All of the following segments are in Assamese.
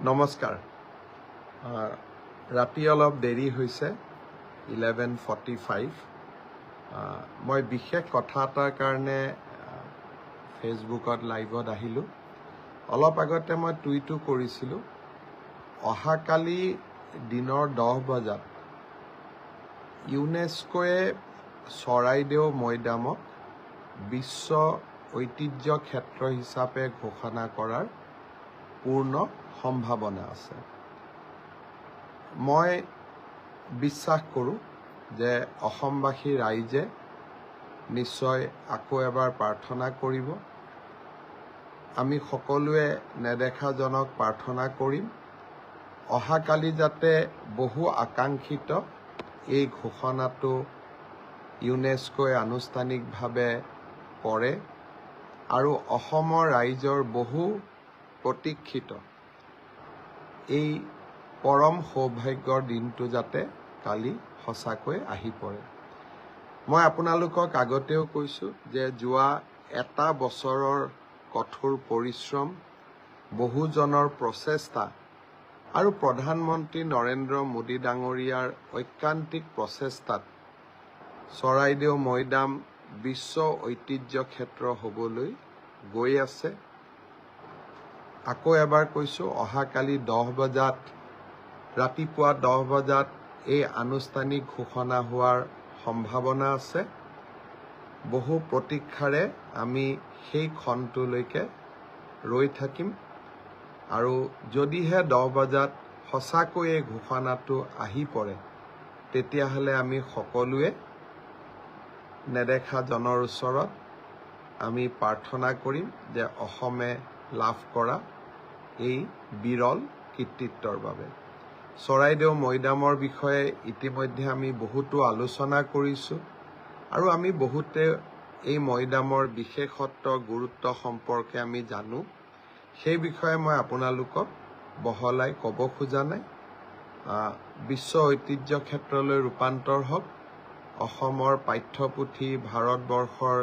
নমস্কাৰ ৰাতি অলপ দেৰি হৈছে 11:45 মই বিশেষ কথা এটাৰ কাৰণে ফেচবুকত লাইভত আহিলোঁ অলপ আগতে মই টুইটো কৰিছিলোঁ অহাকালি দিনৰ 10 বজাত ইউনেস্কোয়ে চৰাইদেউ মৈদামক বিশ্ব ঐতিহ্য ক্ষেত্ৰ হিচাপে ঘোষণা কৰাৰ পূৰ্ণ সম্ভাৱনা আছে মই বিশ্বাস কৰোঁ যে অসমবাসী ৰাইজে নিশ্চয় আকৌ এবাৰ প্ৰাৰ্থনা কৰিব আমি সকলোৱে নেদেখাজনক প্ৰাৰ্থনা কৰিম অহাকালি যাতে বহু আকাংক্ষিত এই ঘোষণাটো ইউনেস্কোয়ে আনুষ্ঠানিকভাৱে কৰে আৰু অসমৰ ৰাইজৰ বহু প্ৰতীক্ষিত এই পৰম সৌভাগ্যৰ দিনটো যাতে কালি সঁচাকৈ আহি পৰে মই আপোনালোকক আগতেও কৈছোঁ যে যোৱা এটা বছৰৰ কঠোৰ পৰিশ্ৰম বহুজনৰ প্ৰচেষ্টা আৰু প্ৰধানমন্ত্ৰী নৰেন্দ্ৰ মোদী ডাঙৰীয়াৰ ঐকান্তিক প্ৰচেষ্টাত চৰাইদেউ মৈদাম বিশ্ব ঐতিহ্য ক্ষেত্ৰ হ'বলৈ গৈ আছে আকৌ এবাৰ কৈছোঁ অহাকালি 10 বজাত ৰাতিপুৱা 10 বজাত এই আনুষ্ঠানিক ঘোষণা হোৱাৰ সম্ভাৱনা আছে বহু প্ৰতীক্ষাৰে আমি সেই ক্ষণটোলৈকে ৰৈ থাকিম আৰু যদিহে 10 বজাত সঁচাকৈ এই ঘোষণাটো আহি পৰে তেতিয়াহ'লে আমি সকলোৱে নেদেখাজনৰ ওচৰত আমি প্ৰাৰ্থনা কৰিম যে অসমে লাভ কৰা এই বিৰল কৃতিত্বৰ বাবে চৰাইদেউ মৈদামৰ বিষয়ে ইতিমধ্যে আমি বহুতো আলোচনা কৰিছোঁ আৰু আমি বহুতে এই মৈদামৰ বিশেষত্ব গুৰুত্ব সম্পৰ্কে আমি জানো সেই বিষয়ে মই আপোনালোকক বহলাই ক'ব খোজা নাই বিশ্ব ঐতিহ্য ক্ষেত্ৰলৈ ৰূপান্তৰ হওক অসমৰ পাঠ্যপুথি ভাৰতবৰ্ষৰ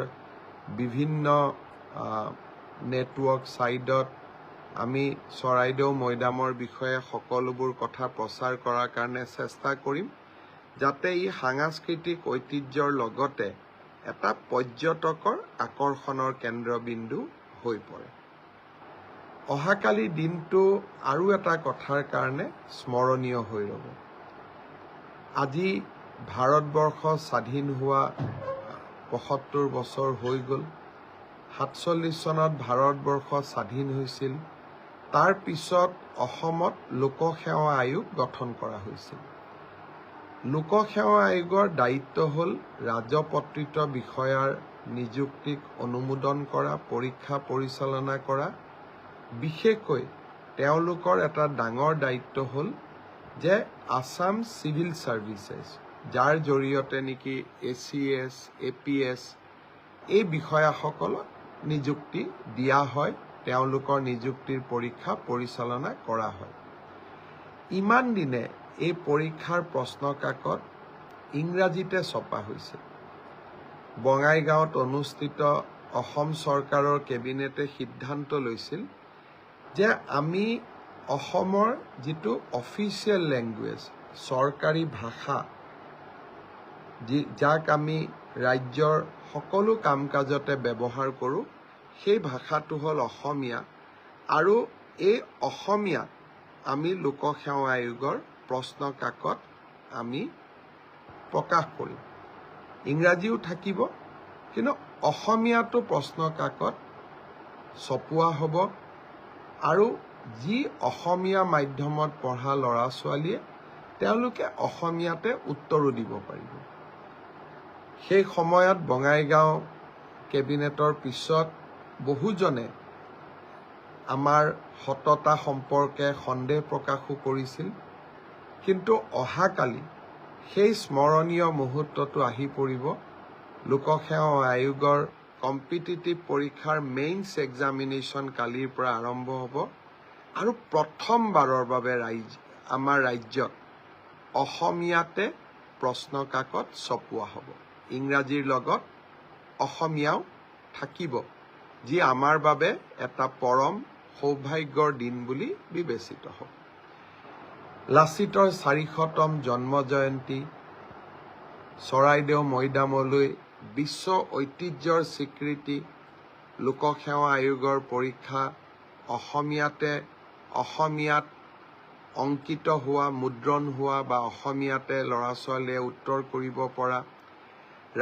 বিভিন্ন নেটৱৰ্ক ছাইটত আমি চৰাইদেউ মৈদামৰ বিষয়ে সকলোবোৰ কথা প্ৰচাৰ কৰাৰ কাৰণে চেষ্টা কৰিম যাতে ই সাংস্কৃতিক ঐতিহ্যৰ লগতে এটা পৰ্যটকৰ আকৰ্ষণৰ কেন্দ্ৰবিন্দু হৈ পৰে অহাকালি দিনটো আৰু এটা কথাৰ কাৰণে স্মৰণীয় হৈ ৰ'ব আজি ভাৰতবৰ্ষ স্বাধীন হোৱা ৭৫ বছৰ হৈ গ'ল ৪৭ চনত ভাৰতবৰ্ষ স্বাধীন হৈছিল তাৰ পিছত অসমত লোকসেৱা আয়োগ গঠন কৰা হৈছিল লোকসেৱা আয়োগৰ দায়িত্ব হ'ল ৰাজপত্ৰিত বিষয়াৰ নিযুক্তিক অনুমোদন কৰা পৰীক্ষা পৰিচালনা কৰা বিশেষকৈ তেওঁলোকৰ এটা ডাঙৰ দায়িত্ব হ'ল যে আসাম চিভিল চাৰ্ভিচেছ যাৰ জৰিয়তে নেকি ACS APS এই বিষয়াসকলক নিযুক্তি দিয়া হয় তেওঁলোকৰ নিযুক্তিৰ পৰীক্ষা পৰিচালনা কৰা হয় ইমান দিনে এই পৰীক্ষাৰ প্ৰশ্ন কাকত ইংৰাজীতে ছপা হৈছিল বঙাইগাঁৱত অনুষ্ঠিত অসম চৰকাৰৰ কেবিনেটে সিদ্ধান্ত লৈছিল যে আমি অসমৰ যিটো অফিচিয়েল লেংগুৱেজ চৰকাৰী ভাষা যাক আমি ৰাজ্যৰ সকলো কাম কাজতে ব্যৱহাৰ কৰোঁ সেই ভাষাটো হ'ল অসমীয়া আৰু এই অসমীয়াত আমি লোকসেৱা আয়োগৰ প্ৰশ্ন কাকত আমি প্ৰকাশ কৰিম ইংৰাজীও থাকিব কিন্তু অসমীয়াটো প্ৰশ্ন কাকত ছপোৱা হ'ব আৰু যি অসমীয়া মাধ্যমত পঢ়া ল'ৰা ছোৱালীয়ে তেওঁলোকে অসমীয়াতে উত্তৰো দিব পাৰিব সেই সময়ত বঙাইগাঁও কেবিনেটৰ পিছত বহুজনে আমাৰ সততা সম্পৰ্কে সন্দেহ প্ৰকাশো কৰিছিল কিন্তু অহাকালি সেই স্মৰণীয় মুহূৰ্তটো আহি পৰিব লোকসেৱা আয়োগৰ কম্পিটিটিভ পৰীক্ষাৰ মেইনছ এক্সামিনেশ্যন কালিৰ পৰা আৰম্ভ হ'ব আৰু প্ৰথমবাৰৰ বাবে আমাৰ ৰাজ্যত অসমীয়াতে প্ৰশ্ন কাকত ছপোৱা হ'ব ইংৰাজীৰ লগত অসমীয়াও থাকিব যি আমাৰ বাবে এটা পৰম সৌভাগ্যৰ দিন বুলি বিবেচিত হ'ব। লাচিতৰ 400তম জন্ম জয়ন্তী, চৰাইদেউ মৈদামলৈ বিশ্ব ঐতিহ্যৰ স্বীকৃতি, লোকসেৱা আয়োগৰ পৰীক্ষা, অসমীয়াত অংকিত হোৱা, মুদ্ৰণ হোৱা বা অসমীয়াতে ল'ৰা ছোৱালীয়ে উত্তৰ কৰিব পৰা,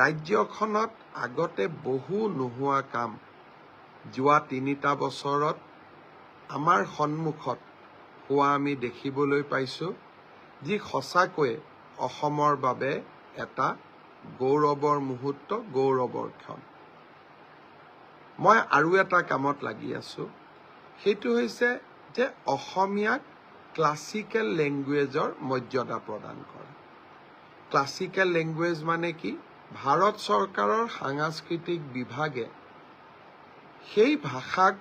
ৰাজ্যখনত আগতে বহু নোহোৱা কাম যোৱা 3টা বছৰত আমাৰ সন্মুখত হোৱা আমি দেখিবলৈ পাইছোঁ, যি সঁচাকৈয়ে অসমৰ বাবে এটা গৌৰৱৰ মুহূৰ্ত, গৌৰৱৰ ক্ষণ। মই আৰু এটা কামত লাগি আছোঁ, সেইটো হৈছে যে অসমীয়াক ক্লাছিকেল লেংগুৱেজৰ মৰ্যাদা প্ৰদান কৰা। ক্লাছিকেল লেংগুৱেজ মানে কি? ভাৰত চৰকাৰৰ সাংস্কৃতিক বিভাগে সেই ভাষাক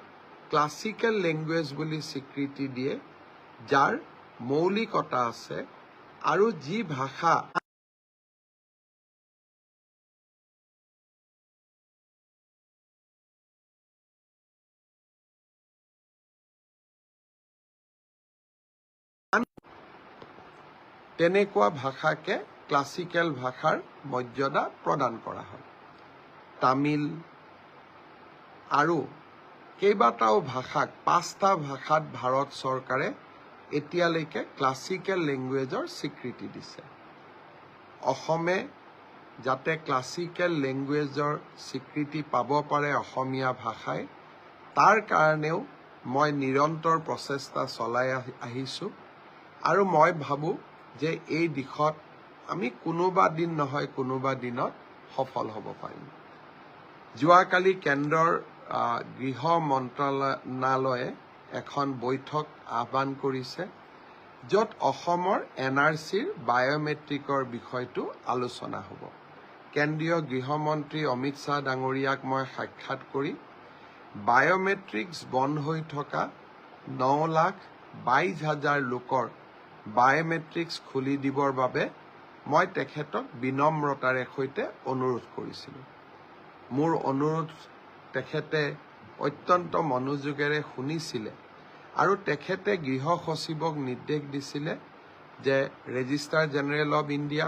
ক্লাছিকেল লেংগুৱেজ বুলি স্বীকৃতি দিয়ে, যাৰ মৌলিকতা আছে আৰু যি ভাষা তেনেকুৱা ভাষাকে ক্লাছিকেল ভাষাৰ মৰ্যাদা প্ৰদান কৰা হয়। তামিল আৰু কেইবাটাও ভাষাক, 5টা ভাষাত ভাৰত চৰকাৰে এতিয়ালৈকে ক্লাছিকেল লেংগুৱেজৰ স্বীকৃতি দিছে। অসমে যাতে ক্লাছিকেল লেংগুৱেজৰ স্বীকৃতি পাব পাৰে অসমীয়া ভাষাই, তাৰ কাৰণেও মই নিৰন্তৰ প্ৰচেষ্টা চলাই আহিছোঁ আৰু মই ভাবোঁ যে এই দিশত আমি কোনোবা দিন নহয় কোনোবা দিনত সফল হ'ব পাৰিম। যোৱাকালি কেন্দ্ৰৰ গৃহ মন্ত্ৰালয়ে এখন বৈঠক আহ্বান কৰিছে, য'ত অসমৰ NRCৰ বায়'মেট্ৰিকৰ বিষয়টো আলোচনা হ'ব। কেন্দ্ৰীয় গৃহমন্ত্ৰী অমিত শ্বাহ ডাঙৰীয়াক মই সাক্ষাৎ কৰি বায়'মেট্ৰিক্স বন্ধ হৈ থকা 9,22,000 লোকৰ বায়'মেট্ৰিক্স খুলি দিবৰ বাবে মই তেখেতক বিনম্ৰতাৰে সৈতে অনুৰোধ কৰিছিলোঁ। মোৰ অনুৰোধ তেখেতে অত্যন্ত মনোযোগেৰে শুনিছিলে আৰু তেখেতে গৃহ সচিবক নিৰ্দেশ দিছিলে যে ৰেজিষ্ট্ৰাৰ জেনেৰেল অৱ ইণ্ডিয়া,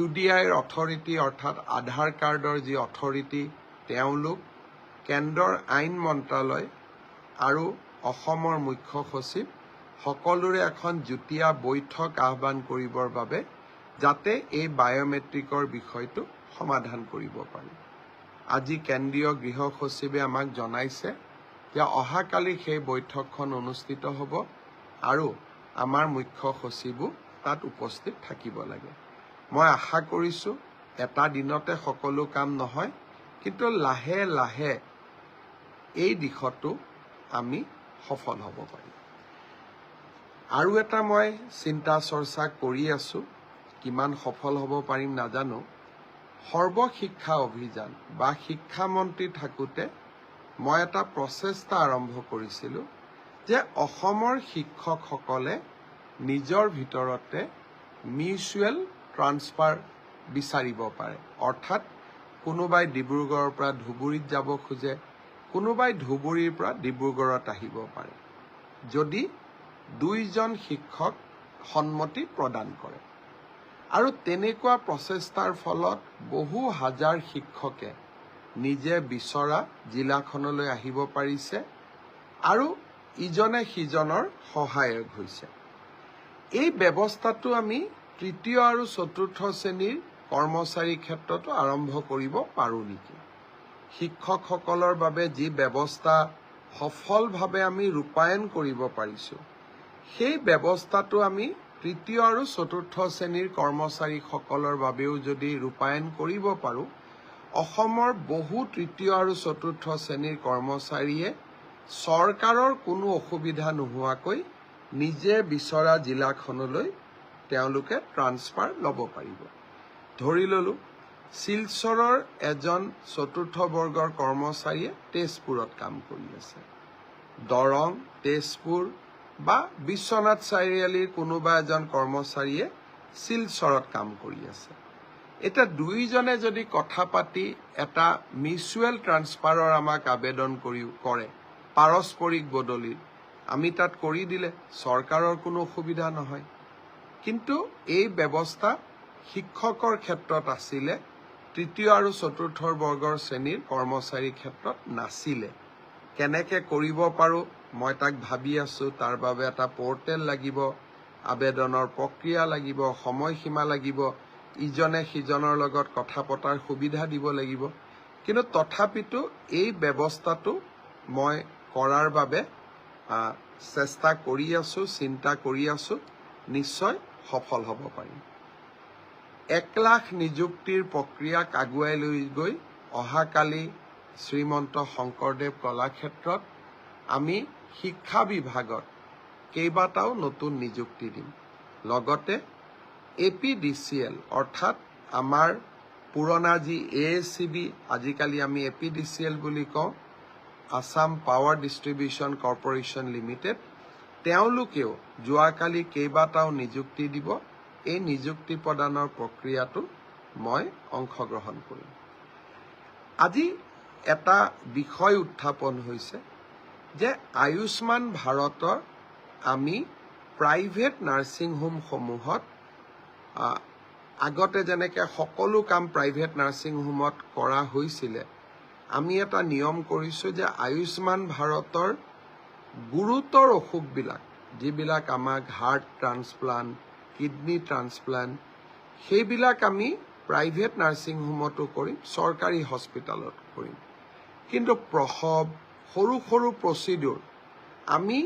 UDIৰ অথৰিটি অৰ্থাৎ আধাৰ কাৰ্ডৰ যি অথৰিটি, তেওঁলোক, কেন্দ্ৰৰ আইন মন্ত্ৰালয় আৰু অসমৰ মুখ্য সচিব সকলোৰে এখন যুটীয়া বৈঠক আহ্বান কৰিবৰ বাবে, যাতে এই বায়'মেট্ৰিকৰ বিষয়টো সমাধান কৰিব পাৰি। আজি কেন্দ্ৰীয় গৃহ সচিবে আমাক জনাইছে যে অহাকালি সেই বৈঠকখন অনুষ্ঠিত হ'ব আৰু আমাৰ মুখ্য সচিবো তাত উপস্থিত থাকিব লাগে। মই আশা কৰিছোঁ এটা দিনতে সকলো কাম নহয়, কিন্তু লাহে লাহে এই দিশতো আমি সফল হ'ব পাৰিম। আৰু এটা মই চিন্তা চৰ্চা কৰি আছোঁ, কিমান সফল হ'ব পাৰিম নাজানো। সৰ্বশিক্ষা অভিযান বা শিক্ষামন্ত্ৰী থাকোঁতে মই এটা প্ৰচেষ্টা আৰম্ভ কৰিছিলোঁ যে অসমৰ শিক্ষকসকলে নিজৰ ভিতৰতে মিউচুৱেল ট্ৰান্সফাৰ বিচাৰিব পাৰে। অৰ্থাৎ কোনোবাই ডিব্ৰুগড়ৰ পৰা ধুবুৰীত যাব খোজে, কোনোবাই ধুবুৰীৰ পৰা ডিব্ৰুগড়ত আহিব পাৰে, যদি 2জন শিক্ষক সন্মতি প্ৰদান কৰে। আৰু তেনেকুৱা প্ৰচেষ্টাৰ ফলত বহু হাজাৰ শিক্ষকে নিজে বিচৰা জিলাখনলৈ আহিব পাৰিছে আৰু ইজনে সিজনৰ সহায়ক হৈছে। এই ব্যৱস্থাটো আমি 3য় আৰু 4ৰ্থ শ্ৰেণীৰ কৰ্মচাৰীৰ ক্ষেত্ৰতো আৰম্ভ কৰিব পাৰোঁ নেকি? শিক্ষকসকলৰ বাবে যি ব্যৱস্থা সফলভাৱে আমি ৰূপায়ণ কৰিব পাৰিছোঁ, সেই ব্যৱস্থাটো আমি 3য় আৰু 4ৰ্থ শ্ৰেণীৰ কৰ্মচাৰীসকলৰ বাবেও যদি ৰূপায়ণ কৰিব পাৰোঁ, অসমৰ বহু 3য় আৰু 4ৰ্থ শ্ৰেণীৰ কৰ্মচাৰীয়ে চৰকাৰৰ কোনো অসুবিধা নোহোৱাকৈ নিজে বিচৰা জিলাখনলৈ তেওঁলোকে ট্ৰান্সফাৰ ল'ব পাৰিব। ধৰি ল'লোঁ শিলচৰৰ এজন 4ৰ্থ বৰ্গৰ কৰ্মচাৰীয়ে তেজপুৰত কাম কৰি আছে, দৰং, তেজপুৰ বা বিশ্বনাথ চাৰিআলিৰ কোনোবা এজন কৰ্মচাৰীয়ে শিলচৰত কাম কৰি আছে। এতিয়া 2জনে যদি কথা পাতি এটা মিউচুৱেল ট্ৰান্সফাৰৰ আমাক আবেদন কৰে, পাৰস্পৰিক বদলি আমি তাত কৰি দিলে চৰকাৰৰ কোনো অসুবিধা নহয়। কিন্তু এই ব্যৱস্থা শিক্ষকৰ ক্ষেত্ৰত আছিলে, তৃতীয় আৰু চতুৰ্থ বৰ্গৰ শ্ৰেণীৰ কৰ্মচাৰীৰ ক্ষেত্ৰত নাছিলে। কেনেকে কৰিব পাৰো মই তাক ভাবি আছো। তাৰ বাবে এটা পৰ্টেল লাগিব, আবেদনৰ প্ৰক্ৰিয়া লাগিব, সময়সীমা লাগিব, ইজনে সিজনৰ লগত কথা পতাৰ সুবিধা দিব লাগিব। কিন্তু তথাপিতো এই ব্যৱস্থাটো মই কৰাৰ বাবে চেষ্টা কৰি আছো, চিন্তা কৰি আছো, নিশ্চয় সফল হ'ব পাৰিম। 1 লাখ নিযুক্তিৰ প্ৰক্ৰিয়াক আগুৱাই লৈ গৈ অহাকালি শ্ৰীমন্ত শংকৰদেৱ কলাক্ষেত্ৰত আমি শিক্ষা বিভাগত কেইবাটাও নতুন নিযুক্তি দিম। লগতে APDCL অৰ্থাৎ আমাৰ পুৰণা যি ASCB, আজিকালি আমি APDCL বুলি কওঁ, Assam power distribution corporation limited, তেওঁলোকেও যোৱাকালি কেইবাটাও নিযুক্তি দিব। এই নিযুক্তি প্ৰদানৰ প্ৰক্ৰিয়াটো মই অংশগ্ৰহণ কৰিম। আজি এটা বিষয় উত্থাপন হৈছে যে আয়ুষ্মান ভাৰতৰ আমি প্ৰাইভেট নাৰ্ছিং হোমসমূহত আগতে যেনেকৈ সকলো কাম প্ৰাইভেট নাৰ্ছিং হোমত কৰা হৈছিলে, আমি এটা নিয়ম কৰিছোঁ যে আয়ুষ্মান ভাৰতৰ গুৰুতৰ অসুখবিলাক, যিবিলাক আমাক হাৰ্ট ট্ৰান্সপ্লাণ্ট, কিডনি ট্ৰান্সপ্লাণ্ট, সেইবিলাক আমি প্ৰাইভেট নাৰ্ছিং হোমতো কৰিম, চৰকাৰী হস্পিটেলত কৰিম। কিন্তু প্ৰসৱ, সৰু সৰু প্ৰচিডিউৰ আমি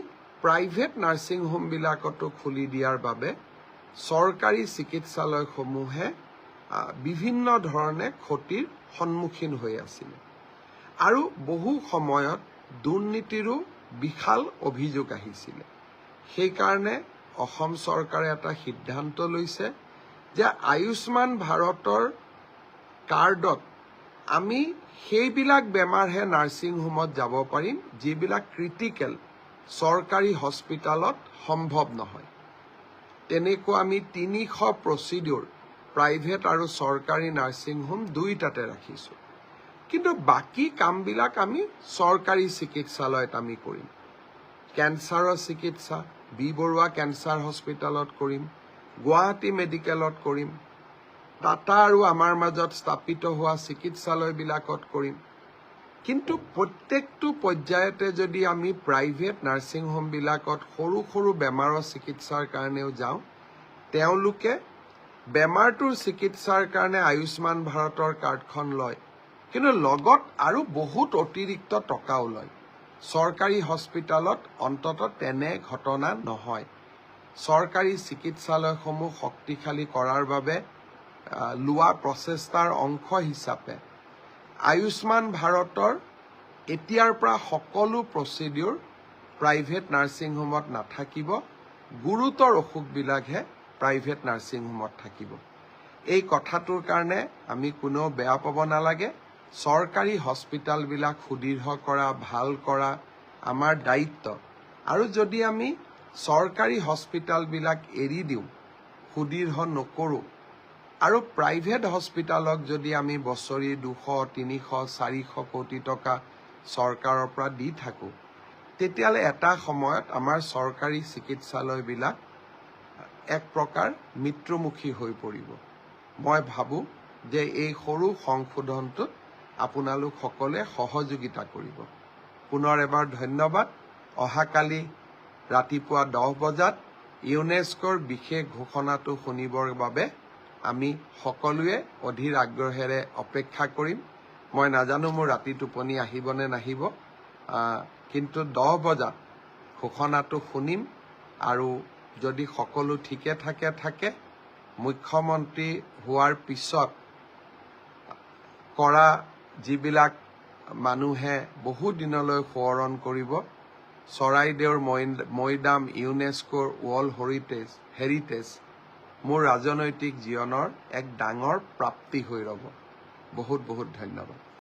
প্ৰাইভেট নাৰ্ছিং হোমবিলাকতো খুলি দিয়াৰ বাবে চৰকাৰী চিকিৎসালয়সমূহে বিভিন্ন ধৰণে ক্ষতিৰ সন্মুখীন হৈ আছিল। আৰু বহু সময়ত দুৰ্নীতিৰো বিশাল অভিযোগ আহিছিলে। সেইকাৰণে অসম চৰকাৰে এটা সিদ্ধান্ত লৈছে যে আয়ুষ্মান ভাৰতৰ কাৰ্ডত আমি সেইবিলাক বেমাৰহে নাৰ্ছিং হোমত যাব পাৰিম যিবিলাক ক্ৰিটিকেল, চৰকাৰী হস্পিটালত সম্ভৱ নহয়। তেনেকুৱা আমি 300 প্ৰচিডিউৰ প্ৰাইভেট আৰু চৰকাৰী নাৰ্ছিং হোম দুইটাতে ৰাখিছোঁ। কিন্তু বাকী কামবিলাক আমি চৰকাৰী চিকিৎসালয়ত আমি কৰিম। কেঞ্চাৰৰ চিকিৎসা বি বৰুৱা কেঞ্চাৰ হস্পিটালত কৰিম, গুৱাহাটী মেডিকেলত কৰিম, টাটা আৰু আমাৰ মাজত স্থাপিত হোৱা চিকিৎসালয়বিলাকত কৰিম। কিন্তু প্ৰত্যেকটো পৰ্যায়তে যদি আমি প্ৰাইভেট নাৰ্ছিং হোমবিলাকত সৰু সৰু বেমাৰৰ চিকিৎসাৰ কাৰণেও যাওঁ, তেওঁলোকে বেমাৰটোৰ চিকিৎসাৰ কাৰণে আয়ুষ্মান ভাৰতৰ কাৰ্ডখন লয়, কিন্তু লগত আৰু বহুত অতিৰিক্ত টকাও লয়। চৰকাৰী হস্পিটালত অন্ততঃ তেনে ঘটনা নহয়। চৰকাৰী চিকিৎসালয়সমূহ শক্তিশালী কৰাৰ বাবে লোৱা প্ৰচেষ্টাৰ অংশ হিচাপে আয়ুষ্মান ভাৰতৰ এতিয়াৰ পৰা সকলো প্ৰচিডিউৰ প্ৰাইভেট নাৰ্ছিং হোমত নাথাকিব, গুৰুতৰ অসুখবিলাকহে প্ৰাইভেট নাৰ্ছিং হোমত থাকিব। এই কথাটোৰ কাৰণে আমি কোনেও বেয়া পাব নালাগে। চৰকাৰী হস্পিটালবিলাক সুদৃঢ় কৰা, ভাল কৰা আমাৰ দায়িত্ব। আৰু যদি আমি চৰকাৰী হস্পিটালবিলাক এৰি দিওঁ, সুদৃঢ় নকৰোঁ, আৰু প্ৰাইভেট হস্পিটালক যদি আমি বছৰি 200, 300, 400 কোটি টকা চৰকাৰৰ পৰা দি থাকোঁ, তেতিয়াহ'লে এটা সময়ত আমাৰ চৰকাৰী চিকিৎসালয়বিলাক এক প্ৰকাৰ মৃত্যুমুখী হৈ পৰিব। মই ভাবোঁ যে এই সৰু সংশোধনটোত আপোনালোক সকলোৱে সহযোগিতা কৰিব। পুনৰ এবাৰ ধন্যবাদ। অহাকালি ৰাতিপুৱা 10 বজাত ইউনেস্কোৰ বিশেষ ঘোষণাটো শুনিবৰ বাবে আমি সকলোৱে অধীৰ আগ্ৰহেৰে অপেক্ষা কৰিম। মই নাজানো মোৰ ৰাতি টোপনি আহিব নে নাহিব, কিন্তু 10 বজাত ঘোষণাটো শুনিম। আৰু যদি সকলো ঠিকে থাকে, মুখ্যমন্ত্ৰী হোৱাৰ পিছত কৰা যিবিলাক মানুহে বহু দিনলৈ সোঁৱৰণ কৰিব, চৰাইদেউৰ মৈদাম ইউনেস্কোৰ ৱৰ্ল্ড হেৰিটেজ মোৰ ৰাজনৈতিক জীৱনৰ এক ডাঙৰ প্ৰাপ্তি হৈ ৰ'ব। বহুত বহুত ধন্যবাদ।